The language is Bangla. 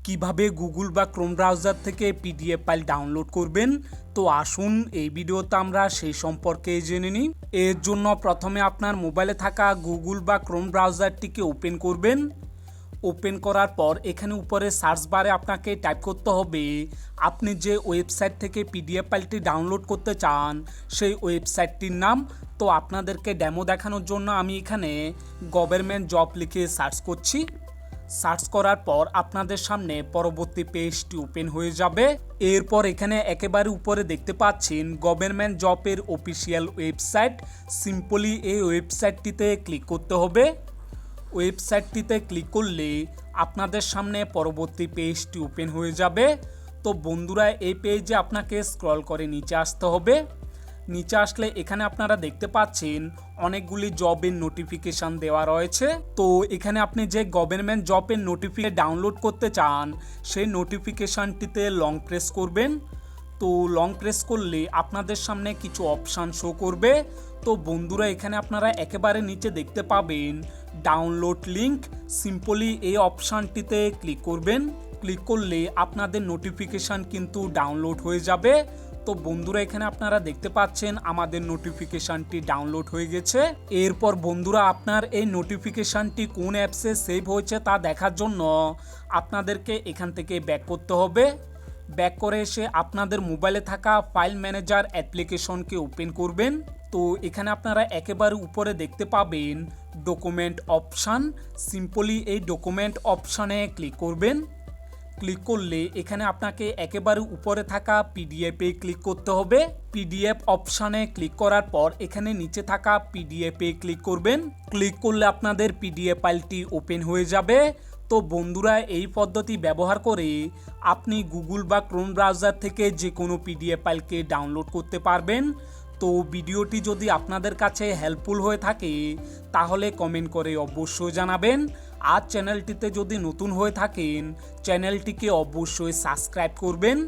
কিভাবে গুগল বা ক্রোম ব্রাউজার থেকে পিডিএফ ফাইল ডাউনলোড করবেন। তো আসুন এই ভিডিওতে আমরা সেই সম্পর্কে জেনে নিই। এর জন্য প্রথমে আপনার মোবাইলে থাকা গুগল বা ক্রোম ব্রাউজারটিকে ওপেন করবেন। ওপেন করার পর এখানে উপরে সার্চ বারে আপনাকে টাইপ করতে হবে আপনি যে ওয়েবসাইট থেকে পিডিএফ ফাইলটি ডাউনলোড করতে চান সেই ওয়েবসাইটটির নাম। তো আপনাদেরকে ডেমো দেখানোর জন্য আমি এখানে গভর্নমেন্ট জব লিখে সার্চ করছি। সার্চ করার পর আপনাদের সামনে পরবর্তী পেজটি ওপেন হয়ে যাবে। এরপর এখানে একেবারে উপরে দেখতে পাচ্ছেন গভর্নমেন্ট জবের অফিসিয়াল ওয়েবসাইট। সিম্পলি এই ওয়েবসাইটটিতে ক্লিক করতে হবে। ওয়েবসাইটটিতে ক্লিক করলে আপনাদের সামনে পরবর্তী পেজটি ওপেন হয়ে যাবে। তো বন্ধুরা, এই পেজে আপনাকে স্ক্রল করে নিচে আসতে হবে। নিচে আসলে এখানে আপনারা দেখতে পাচ্ছেন অনেকগুলি জবের নোটিফিকেশান দেওয়া রয়েছে। তো এখানে আপনি যে গভর্নমেন্ট জবের নোটিফিকেশন ডাউনলোড করতে চান সেই নোটিফিকেশানটিতে লং প্রেস করবেন। তো লং প্রেস করলে আপনাদের সামনে কিছু অপশান শো করবে। তো বন্ধুরা, এখানে আপনারা একেবারে নিচে দেখতে পাবেন ডাউনলোড লিঙ্ক। সিম্পলি এই অপশানটিতে ক্লিক করবেন। ক্লিক করলে আপনাদের নোটিফিকেশান কিন্তু ডাউনলোড হয়ে যাবে। তো বন্ধুরা, এখানে আপনারা দেখতে পাচ্ছেন আমাদের নোটিফিকেশানটি ডাউনলোড হয়ে গেছে। এরপর বন্ধুরা, আপনার এই নোটিফিকেশানটি কোন অ্যাপসে সেভ হয়েছে তা দেখার জন্য আপনাদেরকে এখান থেকে ব্যাক করতে হবে। ব্যাক করে এসে আপনাদের মোবাইলে থাকা ফাইল ম্যানেজার অ্যাপ্লিকেশনকে ওপেন করবেন। তো এখানে আপনারা একেবারে উপরে দেখতে পাবেন ডকুমেন্ট অপশান। সিম্পলি এই ডকুমেন্ট অপশানে ক্লিক করবেন। ক্লিক করলে এখানে আপনাকে একেবারে উপরে থাকা পিডিএফে ক্লিক করতে হবে। পিডিএফ অপশানে ক্লিক করার পর এখানে নিচে থাকা পিডিএফে ক্লিক করবেন। ক্লিক করলে আপনাদের পিডিএফ ফাইলটি ওপেন হয়ে যাবে। তো বন্ধুরা, এই পদ্ধতি ব্যবহার করে আপনি গুগল বা ক্রোম ব্রাউজার থেকে যে কোনো পিডিএফ ফাইলকে ডাউনলোড করতে পারবেন। তো ভিডিওটি যদি আপনাদের কাছে হেল্পফুল হয়ে থাকে তাহলে কমেন্ট করে অবশ্যই জানাবেন। আর চ্যানেলটিতে যদি নতুন হয়ে থাকেন চ্যানেলটিকে অবশ্যই সাবস্ক্রাইব করবেন।